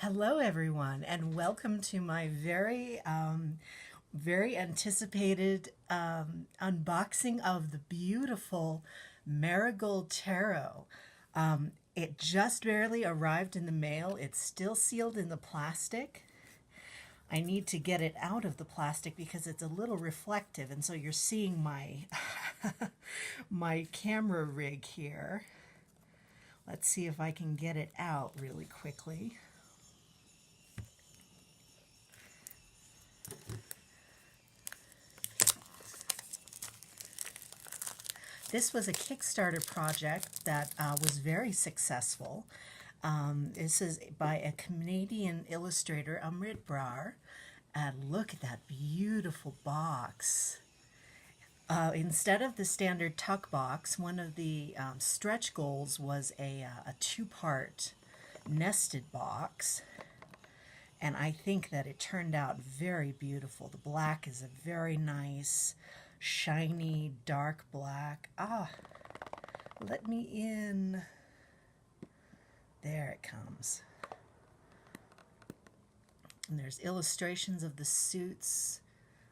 Hello, everyone, and welcome to my very anticipated unboxing of the beautiful Marigold Tarot. It just barely arrived in the mail. It's still sealed in the plastic. I need to get it out of the plastic because it's a little reflective, and so you're seeing my my camera rig here. Let's see if I can get it out really quickly. This was a Kickstarter project that was very successful. This is by a Canadian illustrator, Amrit Brar. And look at that beautiful box. Instead of the standard tuck box, one of the stretch goals was a two-part nested box. And I think that it turned out very beautiful. The black is a very nice, shiny, dark black. Let me in. There it comes. And there's illustrations of the suits,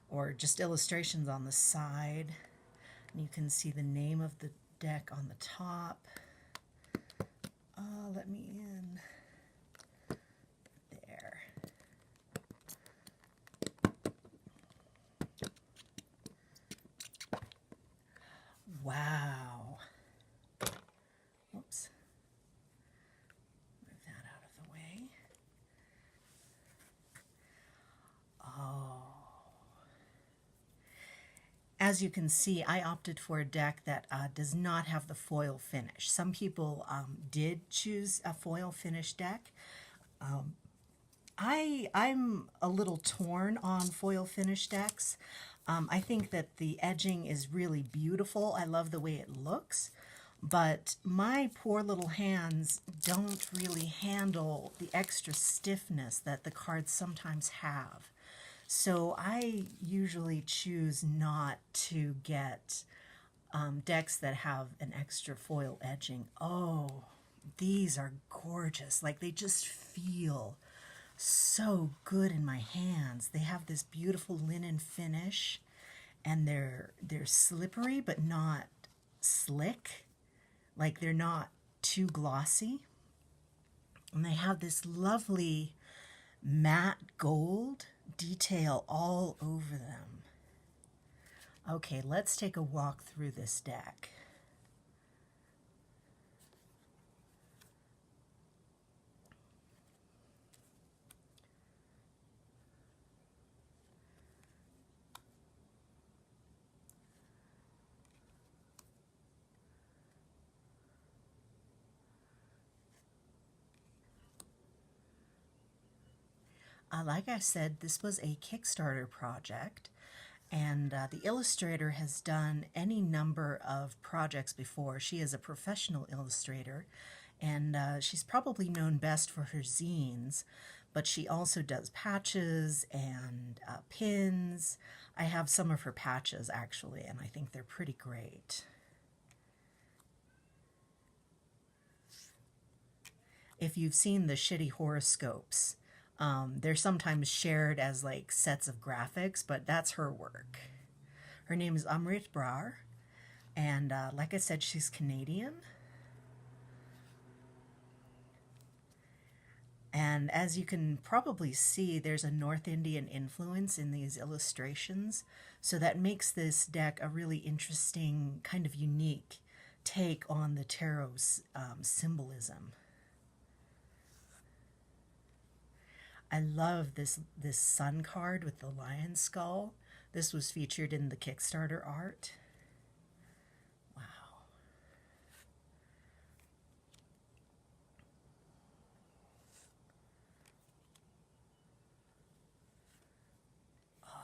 or just illustrations on the side. And you can see the name of the deck on the top. Let me in. There. Wow. Whoops. Move that out of the way. Oh. As you can see, I opted for a deck that does not have the foil finish. Some people did choose a foil finish deck. I'm a little torn on foil finish decks. I think that the edging is really beautiful. I love the way it looks, but my poor little hands don't really handle the extra stiffness that the cards sometimes have. So I usually choose not to get decks that have an extra foil edging. Oh, these are gorgeous. Like, they just feel so good in my hands. They have this beautiful linen finish, and they're slippery but not slick. Like, they're not too glossy. And they have this lovely matte gold detail all over them. Okay, let's take a walk through this deck. Like I said, this was a Kickstarter project, and the illustrator has done any number of projects before. She is a professional illustrator, and she's probably known best for her zines, but she also does patches and pins. I have some of her patches, actually, and I think they're pretty great. If you've seen the shitty horoscopes, they're sometimes shared as like sets of graphics, but that's her work. Her name is Amrit Brar, and like I said, she's Canadian. And as you can probably see, there's a North Indian influence in these illustrations, so that makes this deck a really interesting, kind of unique take on the tarot's symbolism. I love this sun card with the lion skull. This was featured in the Kickstarter art. Wow.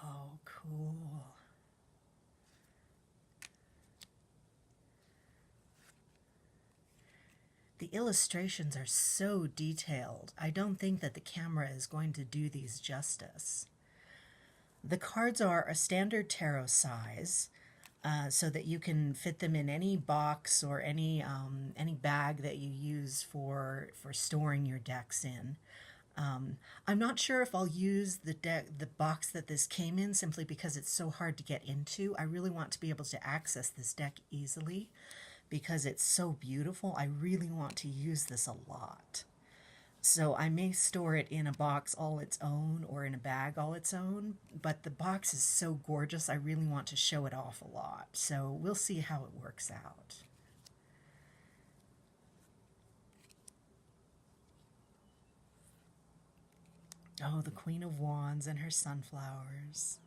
Oh, cool. The illustrations are so detailed. I don't think that the camera is going to do these justice. The cards are a standard tarot size, so that you can fit them in any box or any bag that you use for storing your decks in. I'm not sure if I'll use the box that this came in, simply because it's so hard to get into. I really want to be able to access this deck easily because it's so beautiful. I really want to use this a lot. So I may store it in a box all its own or in a bag all its own, but the box is so gorgeous, I really want to show it off a lot. So we'll see how it works out. Oh, the Queen of Wands and her sunflowers.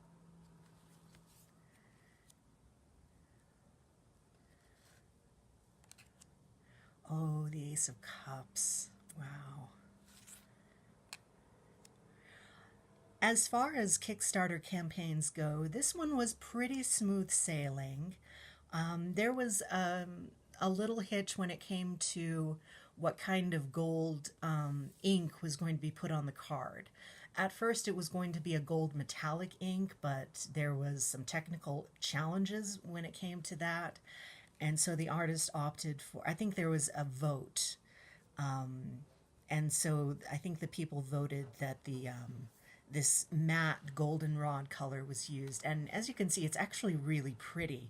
Oh, the Ace of Cups. Wow. As far as Kickstarter campaigns go, this one was pretty smooth sailing. There was a little hitch when it came to what kind of gold ink was going to be put on the card. At first, it was going to be a gold metallic ink, but there was some technical challenges when it came to that. And so the artist opted for, I think there was a vote. And so I think the people voted that this matte goldenrod color was used. And as you can see, it's actually really pretty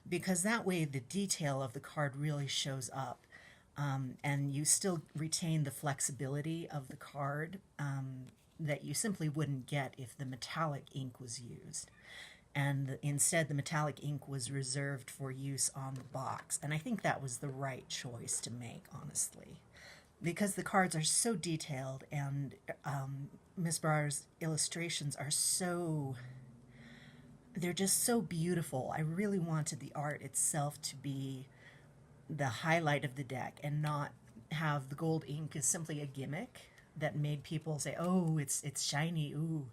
because that way the detail of the card really shows up. And you still retain the flexibility of the card that you simply wouldn't get if the metallic ink was used. And instead, the metallic ink was reserved for use on the box. And I think that was the right choice to make, honestly, because the cards are so detailed and Miss Brar's illustrations are they're just so beautiful. I really wanted the art itself to be the highlight of the deck and not have the gold ink as simply a gimmick that made people say, oh, it's shiny, ooh.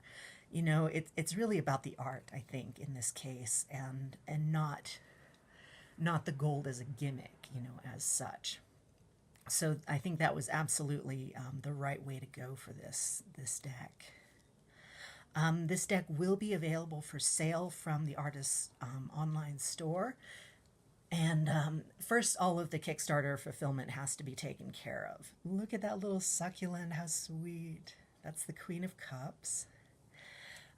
You know, it's really about the art, I think, in this case, and not the gold as a gimmick, you know, as such. So I think that was absolutely the right way to go for this deck. This deck will be available for sale from the artist's online store. And first, all of the Kickstarter fulfillment has to be taken care of. Look at that little succulent, how sweet. That's the Queen of Cups.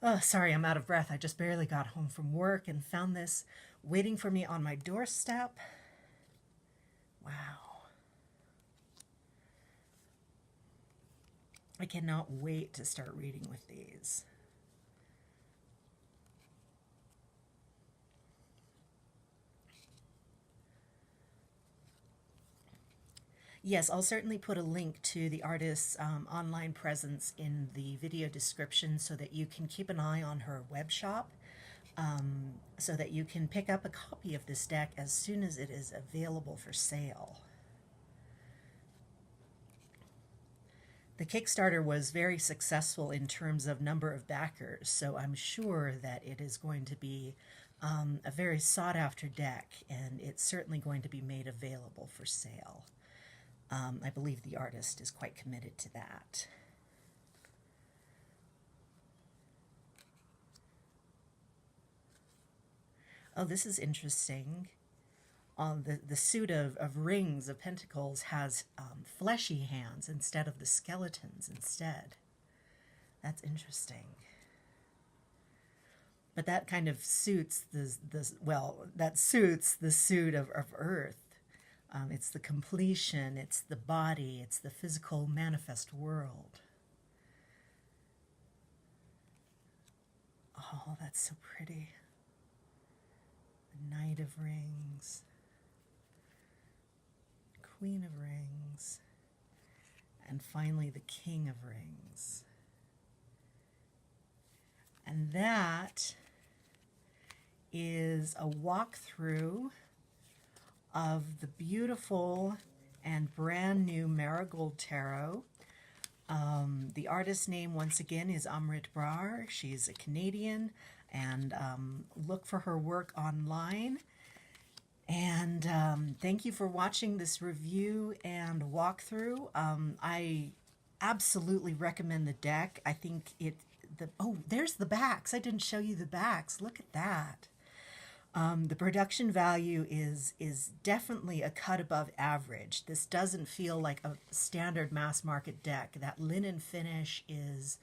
Oh, sorry, I'm out of breath. I just barely got home from work and found this waiting for me on my doorstep. Wow. I cannot wait to start reading with these. Yes, I'll certainly put a link to the artist's online presence in the video description so that you can keep an eye on her web shop, so that you can pick up a copy of this deck as soon as it is available for sale. The Kickstarter was very successful in terms of number of backers, so I'm sure that it is going to be a very sought-after deck, and it's certainly going to be made available for sale. I believe the artist is quite committed to that. Oh, this is interesting. The suit of rings, of pentacles, has fleshy hands instead of the skeletons instead. That's interesting. But that kind of suits that suits the suit of Earth. It's the completion, it's the body, it's the physical manifest world. Oh, that's so pretty. The Knight of Rings, Queen of Rings, and finally the King of Rings. And that is a walkthrough of the beautiful and brand new Marigold Tarot. The artist's name, once again, is Amrit Brar. She's a Canadian, and look for her work online. And thank you for watching this review and walkthrough. I absolutely recommend the deck. I think oh, there's the backs. I didn't show you the backs. Look at that. The production value is definitely a cut above average. This doesn't feel like a standard mass market deck. That linen finish is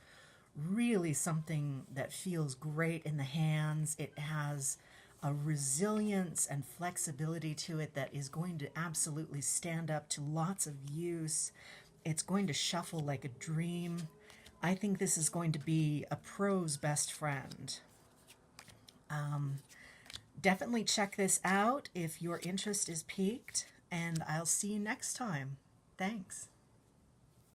really something that feels great in the hands. It has a resilience and flexibility to it that is going to absolutely stand up to lots of use. It's going to shuffle like a dream. I think this is going to be a pro's best friend. Definitely check this out if your interest is piqued, and I'll see you next time. Thanks.